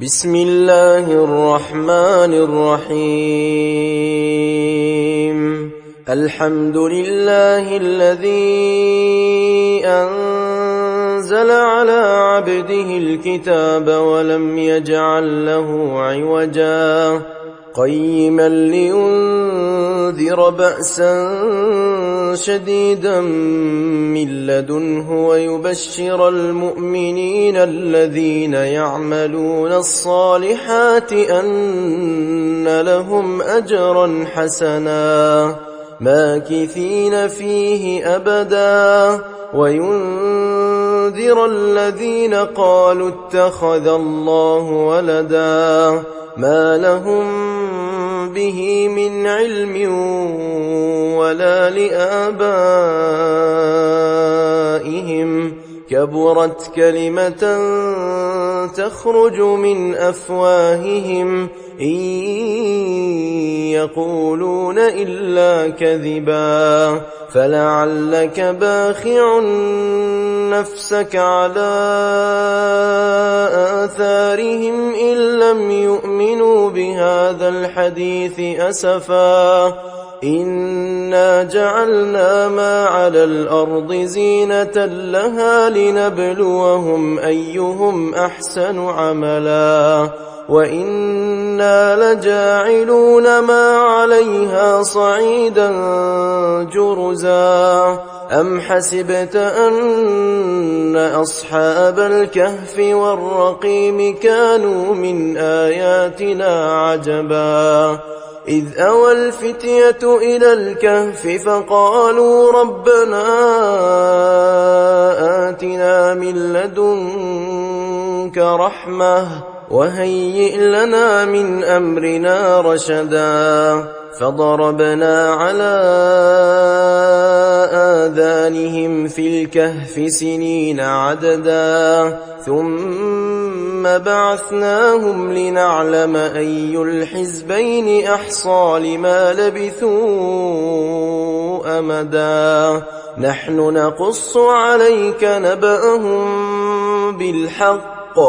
بسم الله الرحمن الرحيم. الحمد لله الذي أنزل على عبده الكتاب ولم يجعل له عوجا قيما لينذر بأسا شديدا من لدنه ويبشر المؤمنين الذين يعملون الصالحات أن لهم أجرا حسنا ماكثين فيه أبدا وينذر الذين قالوا اتخذ الله ولدا ما لهم به من علم ولا لآبائهم كبرت كلمة تخرج من أفواههم إن يقولون إلا كذبا فلعلك باخع نفسك على آثارهم إن لم يؤمنوا بهذا الحديث أسفا إنا جعلنا ما على الأرض زينة لها لنبلوهم أيهم أحسن عملا وإنا لجاعلون ما عليها صعيدا جرزا أم حسبت أن أصحاب الكهف والرقيم كانوا من آياتنا عجبا إذ أوى الفتية إلى الكهف فقالوا ربنا آتنا من لدنك رحمة وهيئ لنا من أمرنا رشدا فضربنا على آذانهم في الكهف سنين عددا ثم بعثناهم لنعلم أي الحزبين أحصى لما لبثوا أمدا نحن نقص عليك نبأهم بالحق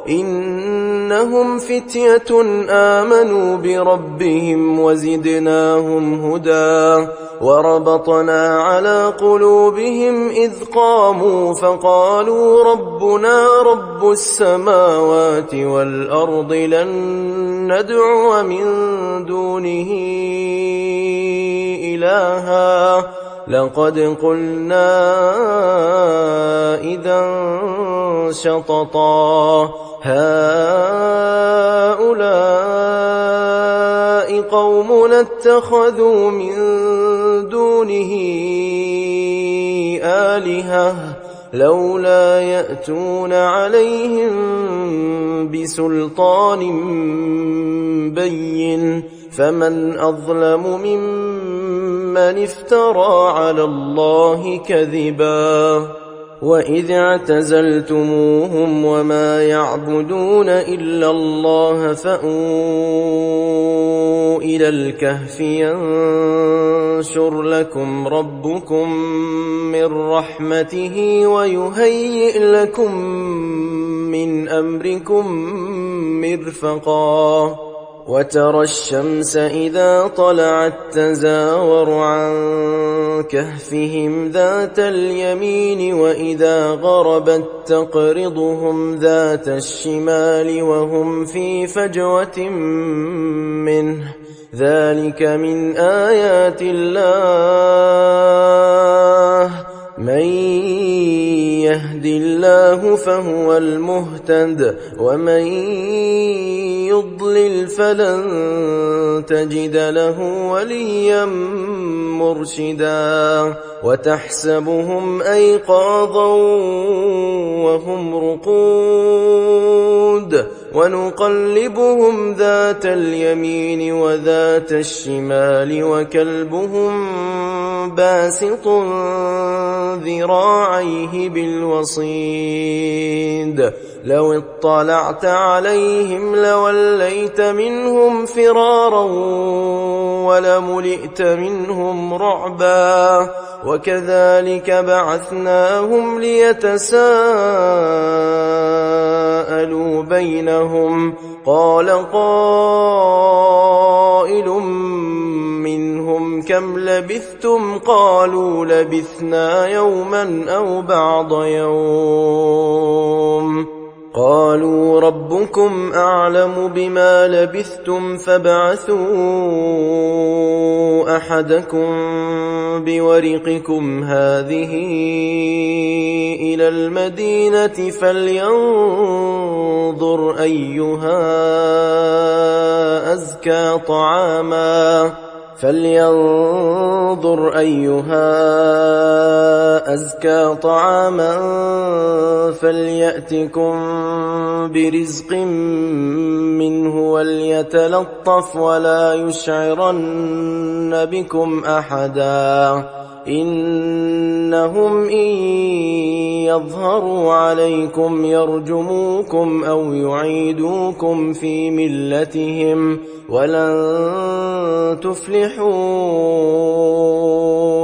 إنهم فتية آمنوا بربهم وزدناهم هدى وربطنا على قلوبهم إذ قاموا فقالوا ربنا رب السماوات والأرض لن ندعو من دونه إلها لقد قلنا إذا شططا هؤلاء قومنا اتخذوا من دونه آلهة لولا يأتون عليهم بسلطان بين فمن أظلم ممن افترى على الله كذبا وإذ اعتزلتموهم وما يعبدون إلا الله فأووا إلى الكهف ينشر لكم ربكم من رحمته ويهيئ لكم من أمركم مرفقا وترى الشمس إذا طلعت تزاور عن كهفهم ذات اليمين وإذا غربت تقرضهم ذات الشمال وهم في فجوة منه ذلك من آيات الله من يهد الله فهو المهتد ومن يضلل فلن تجد له وليا مرشدا وتحسبهم أيقاظا وهم رقود ونقلبهم ذات اليمين وذات الشمال وكلبهم باسط ذراعيه بالوصيد لو اطلعت عليهم لوليت منهم فرارا ولملئت منهم رعبا وكذلك بعثناهم ليتساءلوا بينهم قال قائل منهم كم لبثتم قالوا لبثنا يوما أو بعض يوم قالوا ربكم أعلم بما لبثتم فابعثوا أحدكم بورقكم هذه إلى المدينة فلينظر أيها أزكى طعاما فليأتكم برزق منه وليتلطف ولا يشعرن بكم أحدا إنهم إن يظهروا عليكم يرجموكم أو يعيدوكم في ملتهم ولن تفلحوا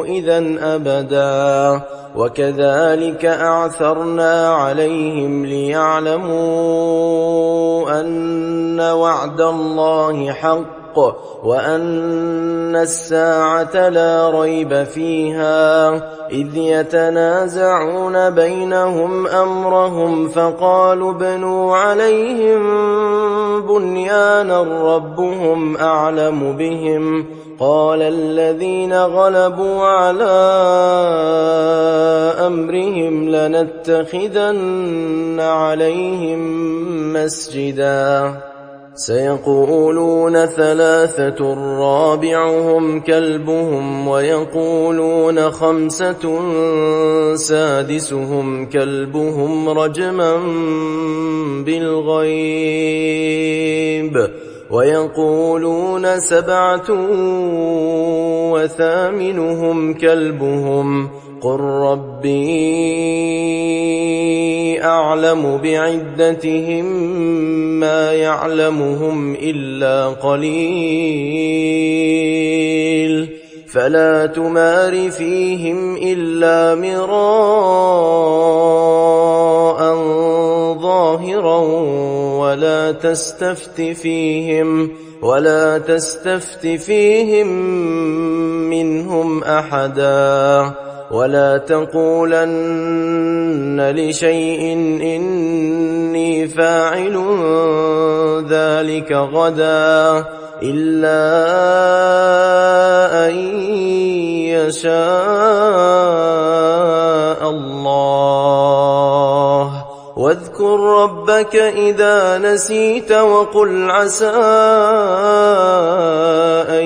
إذن أبدا وكذلك أعثرنا عليهم ليعلموا أن وعد الله حق وأن الساعة لا ريب فيها إذ يتنازعون بينهم أمرهم فقالوا ابنوا عليهم بنيانا ربهم أعلم بهم قال الذين غلبوا على أمرهم لنتخذن عليهم مسجدا سيقولون ثلاثة رابعهم كلبهم ويقولون خمسة سادسهم كلبهم رجما بالغيب ويقولون سبعة وثامنهم كلبهم قل ربي أعلم بعدتهم ما يعلمهم إلا قليل فلا تمار فيهم إلا مراء ظاهرا ولا تستفت فيهم منهم أحدا ولا تقولن لشيء إني فاعل ذلك غدا إلا أن يشاء الله واذكر ربك إذا نسيت وقل عسى أن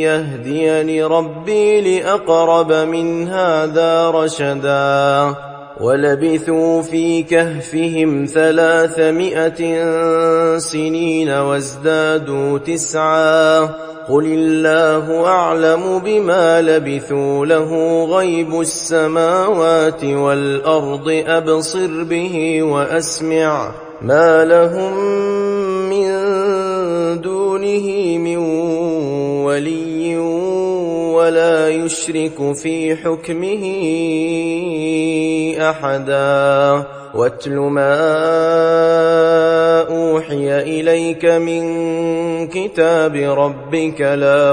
يهديني ربي لأقرب من هذا رشدا ولبثوا في كهفهم 300 سنين وازدادوا 9 قل الله أعلم بما لبثوا له غيب السماوات والأرض أبصر به وأسمع ما لهم من دونه من ولي ولا يشرك في حكمه أحدا واتل ما أوحي إليك من كتاب ربك لا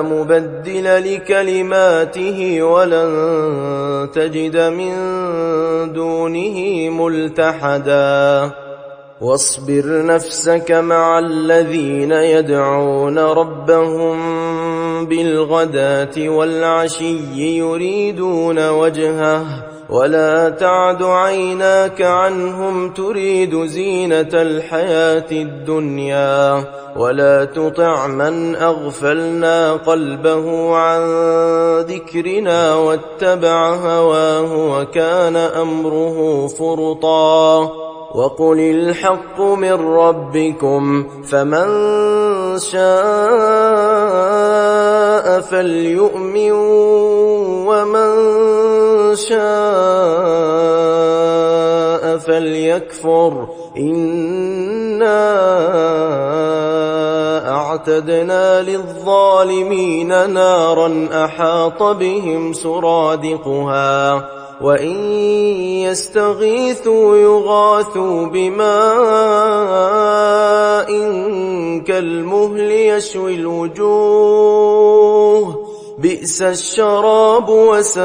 مبدل لكلماته ولن تجد من دونه ملتحدا واصبر نفسك مع الذين يدعون ربهم بالغداة والعشي يريدون وجهه ولا تعد عيناك عنهم تريد زينة الحياة الدنيا ولا تطع من أغفلنا قلبه عن ذكرنا واتبع هواه وكان أمره فرطا وقل الحق من ربكم فمن شاء فليؤمن ومن شاء فليكفر إنا وأعتدنا للظالمين نارا أحاط بهم سرادقها وإن يستغيثوا يغاثوا بماء كالمهل يشوي الوجوه بئس الشراب وساءت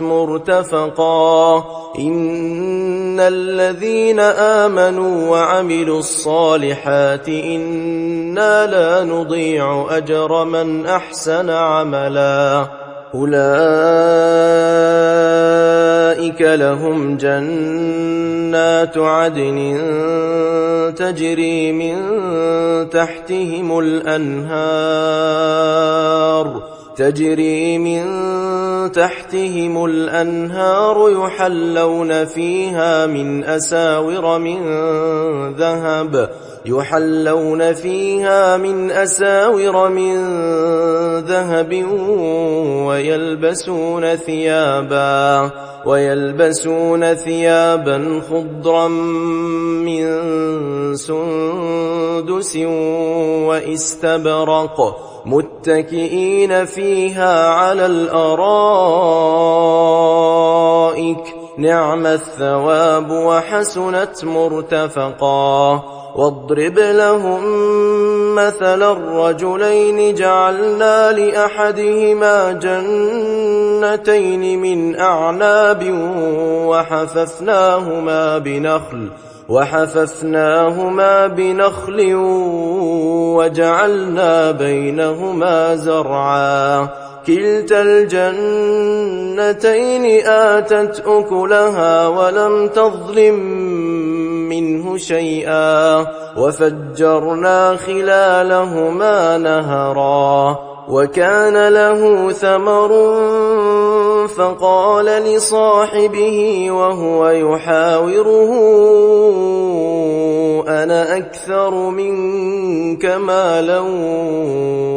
مرتفقا إن الذين آمنوا وعملوا الصالحات إنا لا نضيع أجر من أحسن عملا أولئك لهم جنات عدن تجري من تحتهم الأنهار يحلون فيها من أساور من ذهب ويلبسون ثيابا خضرا من سندس واستبرق متكئين فيها على الأرائك نعم الثواب وحسنت مرتفقا واضرب لهم مثل الرجلين جعلنا لأحدهما جنتين من أعناب وحففناهما بنخل وجعلنا بينهما زرعا كلتا الجنتين آتت أكلها ولم تظلم منه شيئا وفجرنا خلالهما نهرا وكان له ثمر فقال لصاحبه وهو يحاوره أنا أكثر منك مالا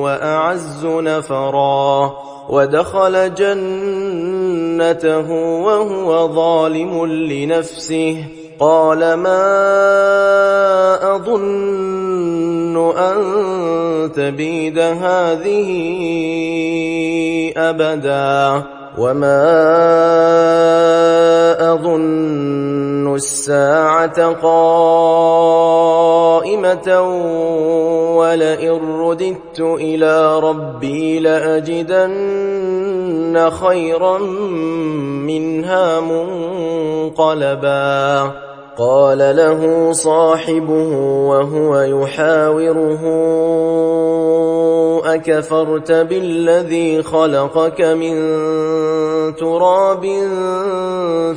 وأعز نفرا ودخل جنته وهو ظالم لنفسه قال ما أظن أن تبيد هذه أبدا وما أظن الساعة قائمة ولئن رددت إلى ربي لأجدن خيرا منها منقلبا قال له صاحبه وهو يحاوره أكفرت بالذي خلقك من تراب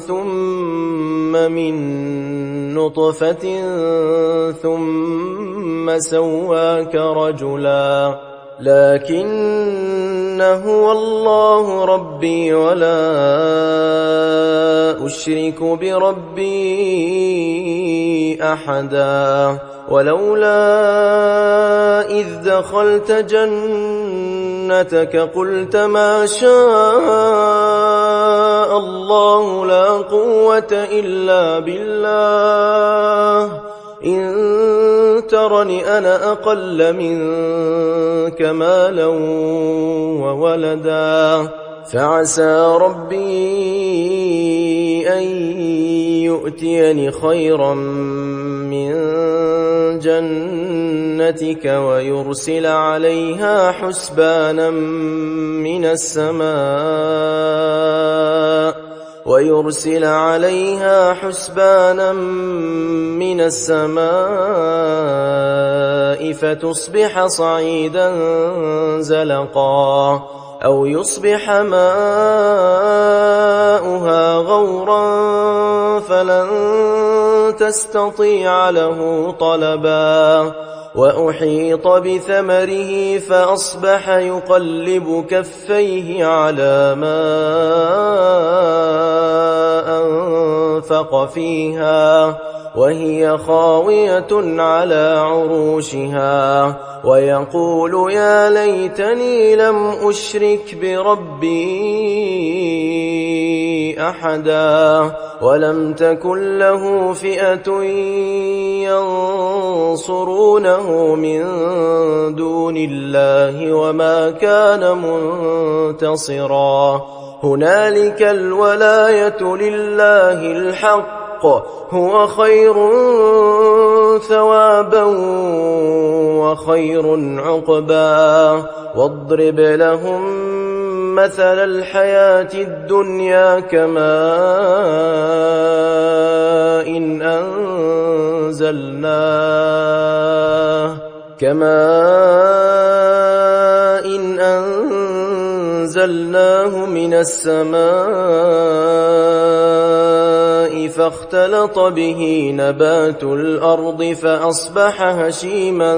ثم من نطفة ثم سواك رجلا لكن هو الله ربي ولا أشرك بربي أحدا ولولا إذ دخلت جنتك قلت ما شاء الله لا قوة إلا بالله إن ترني أنا أقل منك مالا وولدا فعسى ربي أن يؤتيني خيرا من جنتك ويرسل عليها حسبانا من السماء فتصبح صعيدا زلقا أو يصبح ماؤها غورا فلن تستطيع له طلبا وأحيط بثمره فأصبح يقلب كفيه على ما أنفق فيها وهي خاوية على عروشها ويقول يا ليتني لم أشرك بربي أحدا ولم تكن له فئة ينصرونه من دون الله وما كان منتصرا هنالك الولاية لله الحق هو خير ثوابا وخير عقبا واضرب لهم مثل الحياة الدنيا كماء إن أنزلناه من السماء فاختلط به نبات الأرض فأصبح هشيما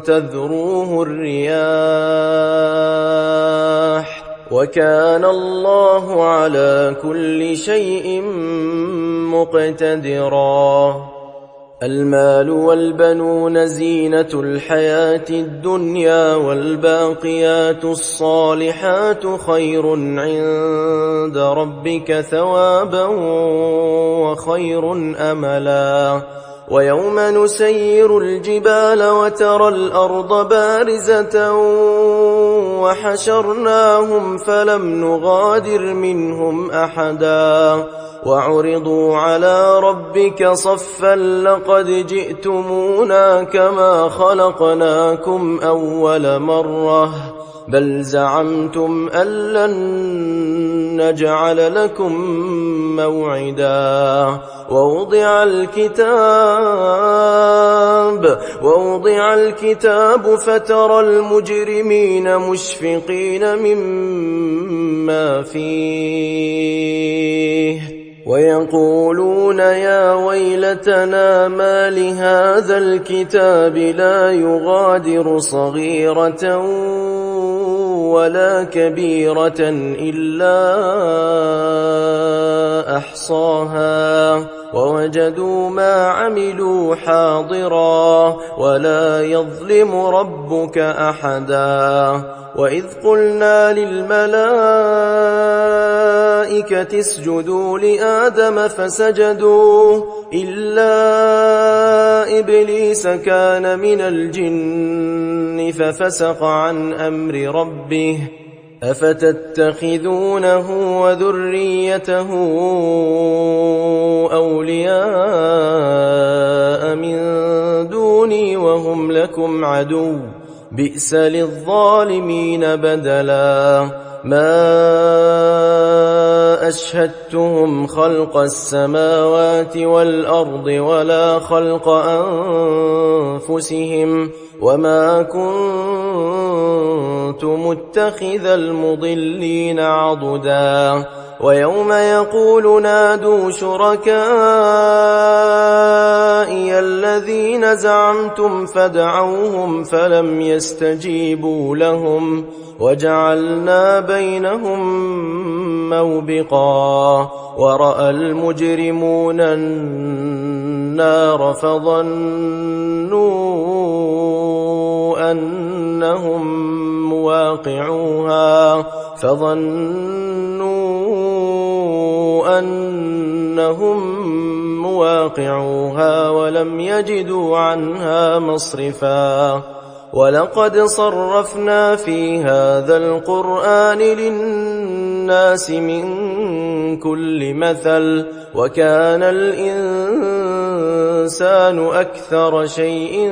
تذروه الرياح وكان الله على كل شيء مقتدرا المال والبنون زينة الحياة الدنيا والباقيات الصالحات خير عند ربك ثوابا وخير أملا ويوم نسير الجبال وترى الأرض بارزة وحشرناهم فلم نغادر منهم أحدا وعرضوا على ربك صفا لقد جئتمونا كما خلقناكم أول مرة بل زعمتم أن لن نجعل لكم موعدا ووضع الكتاب فترى المجرمين مشفقين مما فيه ويقولون يا ويلتنا ما لهذا الكتاب لا يغادر صغيرة ولا كبيرة إلا أحصاها ووجدوا ما عملوا حاضرا ولا يظلم ربك أحدا وإذ قلنا للملائكة اسجدوا لآدم فسجدوا إلا إبليس كان من الجن ففسق عن أمر ربه أفتتخذونه وذريته أولياء من دوني وهم لكم عدو بئس للظالمين بدلا ما أشهدتهم خلق السماوات والأرض ولا خلق أنفسهم وما كنت متخذ المضلين عضدا ويوم يقول نادوا شركائي الذين زعمتم فدعوهم فلم يستجيبوا لهم وجعلنا بينهم موبقا ورأى المجرمون النار فظنوا أنهم مواقعوها ولم يجدوا عنها مصرفا ولقد صرفنا في هذا القرآن للناس من كل مثل وكان الإنسان أكثر شيء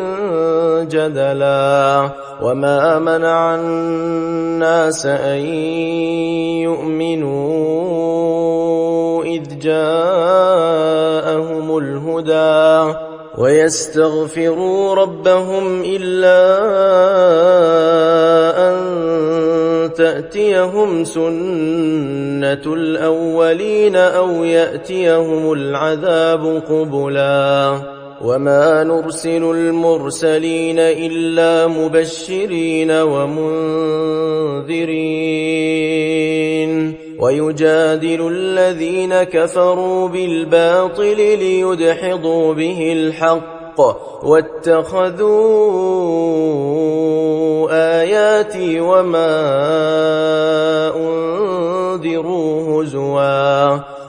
جدلا وما منع الناس أن يؤمنوا إذ جاءهم الهدى ويستغفروا ربهم إلا أن تأتيهم سنة الأولين أو يأتيهم العذاب قبلا وما نرسل المرسلين إلا مبشرين ومنذرين ويجادل الذين كفروا بالباطل ليدحضوا به الحق واتخذوا آياتي وما أنذروا هزوا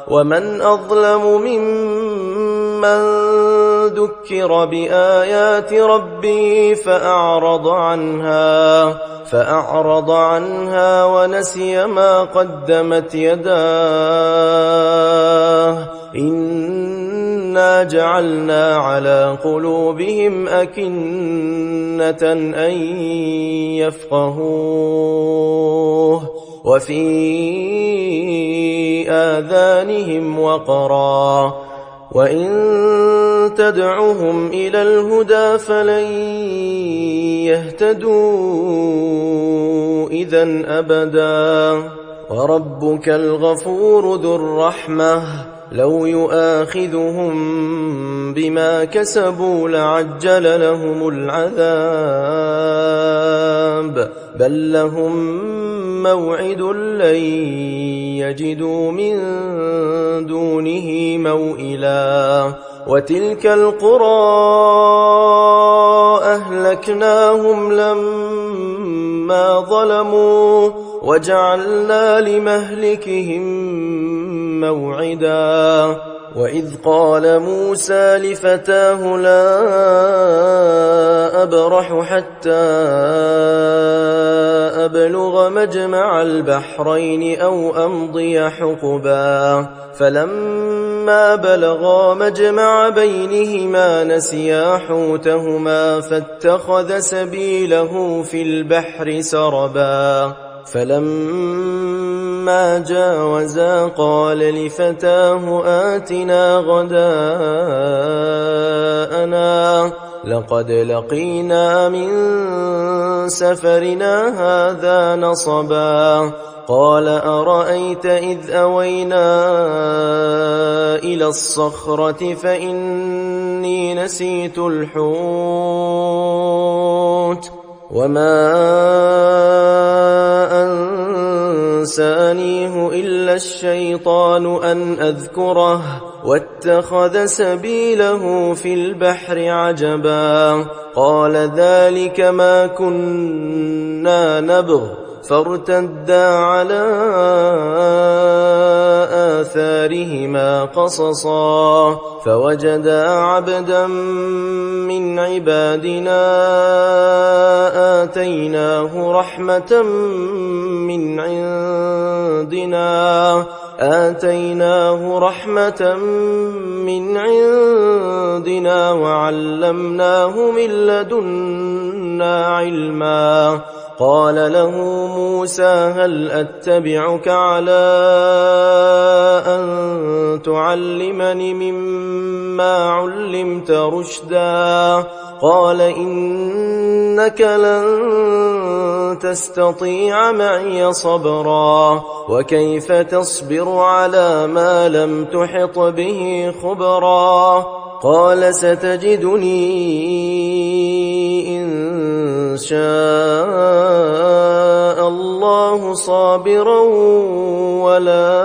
ومن أظلم ممن ذكر بآيات ربه فأعرض عنها ونسي ما قدمت يداه إنا جعلنا على قلوبهم أكنة أن يفقهوه وفي آذانهم وقرا وإن تدعهم إلى الهدى فلن يهتدوا إذن أبدا وربك الغفور ذو الرحمة لو يؤاخذهم بما كسبوا لعجل لهم العذاب بل لهم موعد لن يجدوا من دونه موئلا وتلك القرى أهلكناهم لما ظلموا وجعلنا لمهلكهم موعدا وإذ قال موسى لفتاه لا أبرح حتى أبلغ مجمع البحرين أو أمضي حقبا فلما بلغا مجمع بينهما نسيا حوتهما فاتخذ سبيله في البحر سربا فلما جاوزا قال لفتاه آتنا غداءنا لقد لقينا من سفرنا هذا نصبا قال أرأيت إذ أوينا إلى الصخرة فإني نسيت الحوت وما أنسانيه إلا الشيطان أن أذكره واتخذ سبيله في البحر عجبا قال ذلك ما كنا نبغ فارتدا على آثارهما قصصا فوجدا عبدا من عبادنا آتيناه رحمة من عندنا وعلمناه من لدنا علما قال له موسى هل أتبعك على أن تعلمني مما علمت رشدا قال إنك لن تستطيع معي صبرا وكيف تصبر على ما لم تحط به خبرا قال ستجدني إن شاء الله صابرا ولا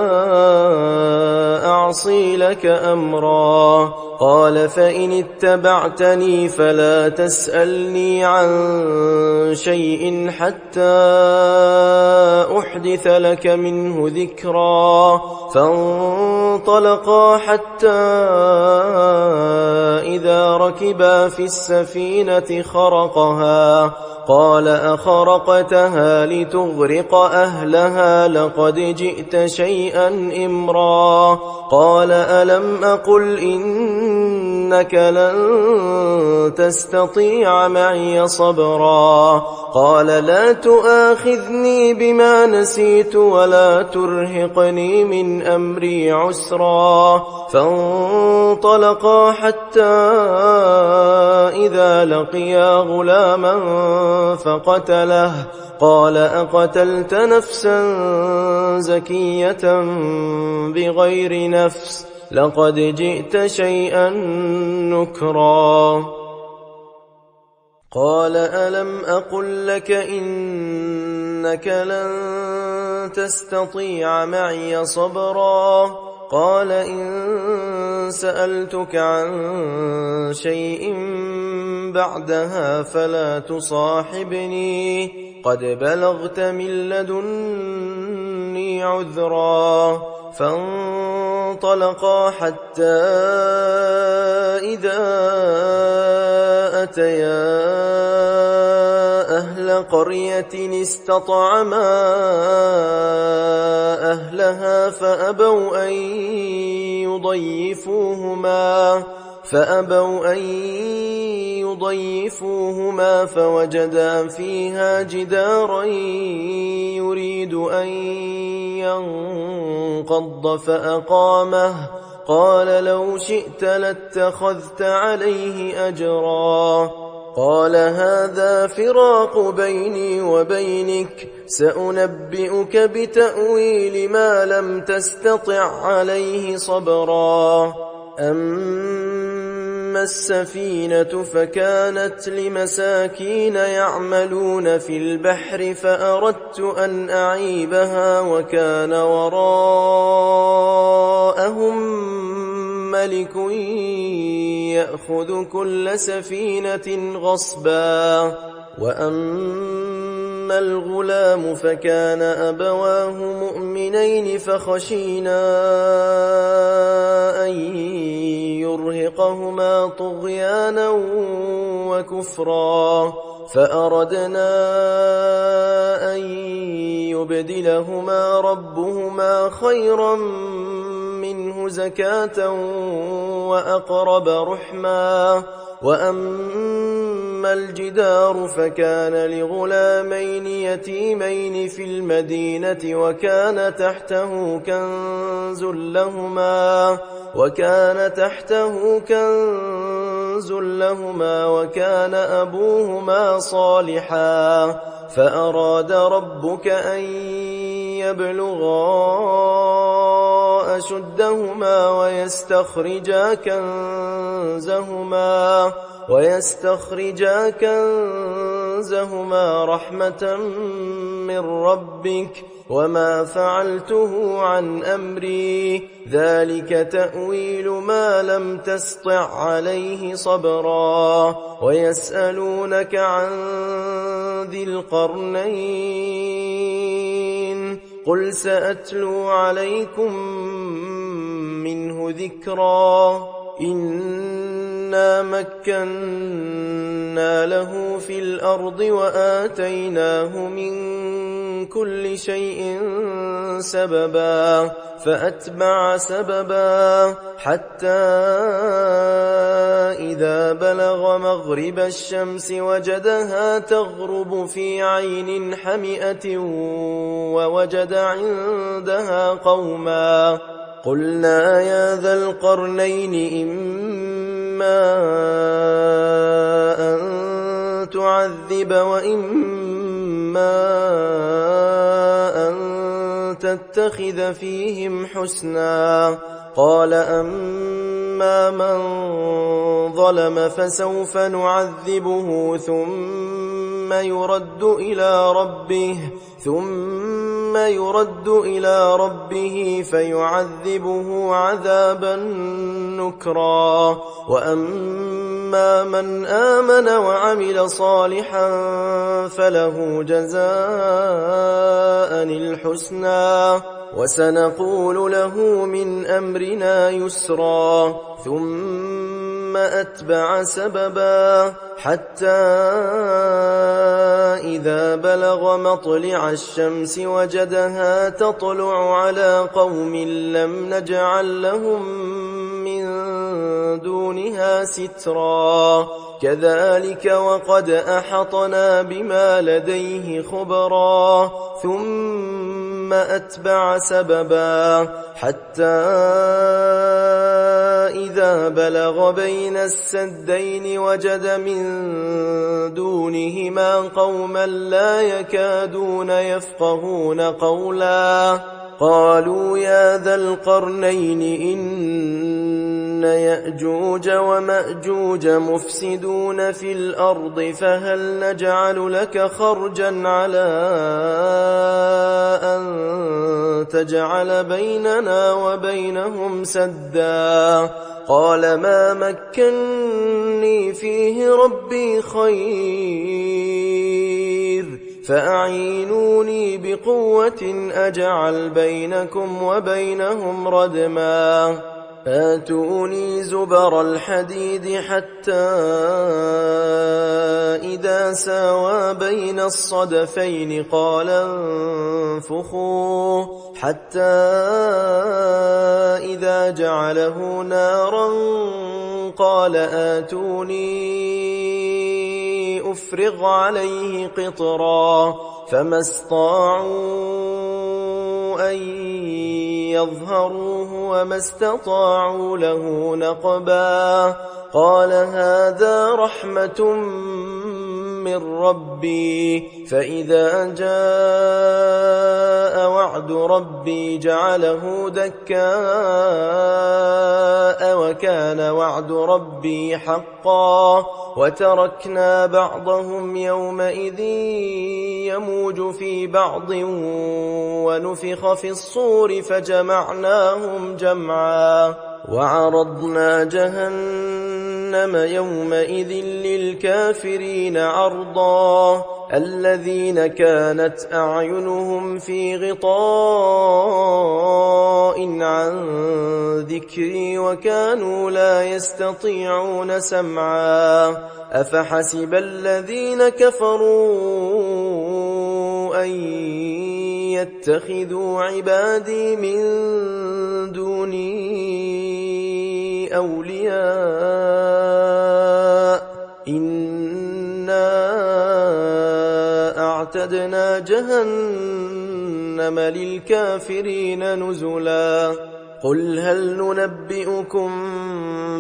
أعصي لك أمرا قال فإن اتبعتني فلا تسألني عن شيء حتى أحدث لك منه ذكرا فانطلقا حتى إذا ركبا في السفينة خرقها قال أخرقتها لتغرق أهلها لقد جئت شيئا إمرا قال ألم أقل إنك لن تستطيع معي صبرا قال لا تؤاخذني بما نسيت ولا ترهقني من أمري عسرا فانطلقا حتى إذا لقيا غلاما فقتله قال أقتلت نفسا زكية بغير نفس لقد جئت شيئا نكرا قال ألم أقل لك إنك لن تستطيع معي صبرا قال إن سألتك عن شيء بعدها فلا تصاحبني قد بلغت من لدني عذرا فانطلقا حتى إذا أتيا أهل قرية استطعما أهلها فأبوا أن يضيفوهما فوجدا فيها جدارا يريد أن ينقض فأقامه قال لو شئت لاتخذت عليه أجرا قال هذا فراق بيني وبينك سأنبئك بتأويل ما لم تستطع عليه صبرا أما السفينة فكانت لمساكين يعملون في البحر فأردت أن أعيبها وكان وراءهم ملك يأخذ كل سفينة غصبا وأما الغلام فكان أبواه مؤمنين فخشينا أن يرهقهما طغيانا وكفرا فأردنا أن يبدلهما ربهما خيرا منه زكاة وأقرب رحما وأما الجدار فكان لغلامين يتيمين في المدينة وكان تحته كنز لهما وكان أبوهما صالحا فأراد ربك أن يبلغا أشدهما ويستخرجا كنزهما رحمة من ربك وما فعلته عن أمري ذلك تأويل ما لم تسطع عليه صبرا ويسألونك عن ذي القرنين قل سأتلو عليكم منه ذكرا إنا مكنا له في الأرض وآتيناه من كل شيء سببا فأتبع سببا حتى إذا بلغ مغرب الشمس وجدها تغرب في عين حمئة ووجد عندها قوما قلنا يا ذا القرنين إما أن تعذب وإما أن تتخذ فيهم حسنا قال أما من ظلم فسوف نعذبه ثم يرد إلى ربه فيعذبه عذابا نكرا وأما من آمن وعمل صالحا فله جزاء الحسنى وسنقول له من أمرنا يسرا ثم أتبع سببا حتى إذا بلغ مطلع الشمس وجدها تطلع على قوم لم نجعل لهم من دونها سترا كذلك وقد أحطنا بما لديه خبرا ثم أتبع سببا حتى إذا بلغ بين السدين وجد من دونهما قوما لا يكادون يفقهون قولا قالوا يا ذا القرنين إن يأجوج ومأجوج مفسدون في الأرض فهل نجعل لك خرجا على أن تجعل بيننا وبينهم سدا قال ما مكني فيه ربي خير فأعينوني بقوة أجعل بينكم وبينهم ردما آتوني زبر الحديد حتى إذا ساوى بين الصدفين قال انفخوا حتى إذا جعله نارا قال آتوني أفرغ عليه قطرا فما استطاعوا أن يظهروه وما استطاعوا له نقبا قال هذا رحمة من ربي فإذا جاء وعد ربي جعله دكاء وكان وعد ربي حقا وتركنا بعضهم يومئذ يموج في بعض ونفخ في الصور فجمعناهم جمعا وعرضنا جهنم يومئذ للكافرين عرضا الذين كانت أعينهم في غطاء عن ذكري وكانوا لا يستطيعون سمعا أفحسب الذين كفروا أن يتخذوا عبادي من دوني أولياء إنا أعتدنا جهنم للكافرين نزلا قل هل ننبئكم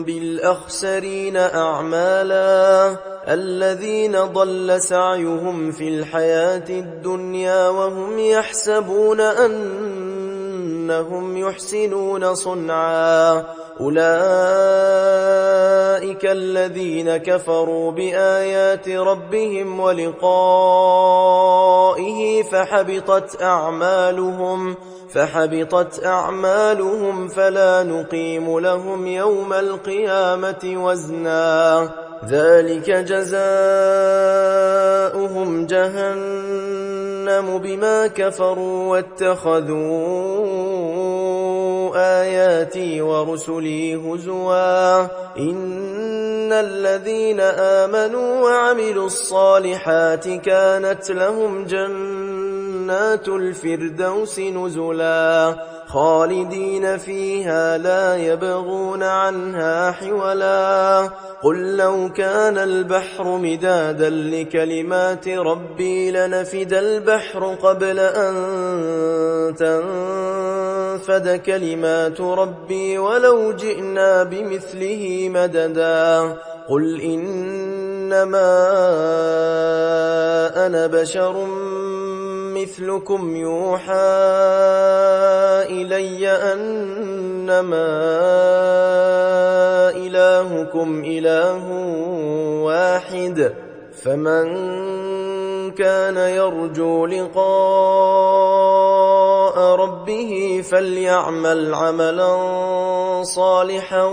بالأخسرين أعمالا الذين ضل سعيهم في الحياة الدنيا وهم يحسبون أنهم يحسنون صنعا أولئك الذين كفروا بآيات ربهم ولقائه فحبطت أعمالهم فلا نقيم لهم يوم القيامة وزنا ذلك جزاؤهم جهنم بما كفروا واتخذوا آياتي ورسلي هزوا إن الذين آمنوا وعملوا الصالحات كانت لهم جنات الفردوس نزلا خالدين فيها لا يبغون عنها حولا قل لو كان البحر مدادا لكلمات ربي لنفد البحر قبل أن تنفد كلمات ربي ولو جئنا بمثله مددا قل إنما أنا بشر مثلكم يوحى إلي أنما إلهكم إله واحد فمن كان يرجو لقاء ربه فليعمل عملا صالحا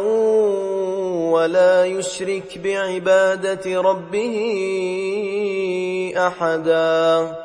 ولا يشرك بعبادة ربه أحدا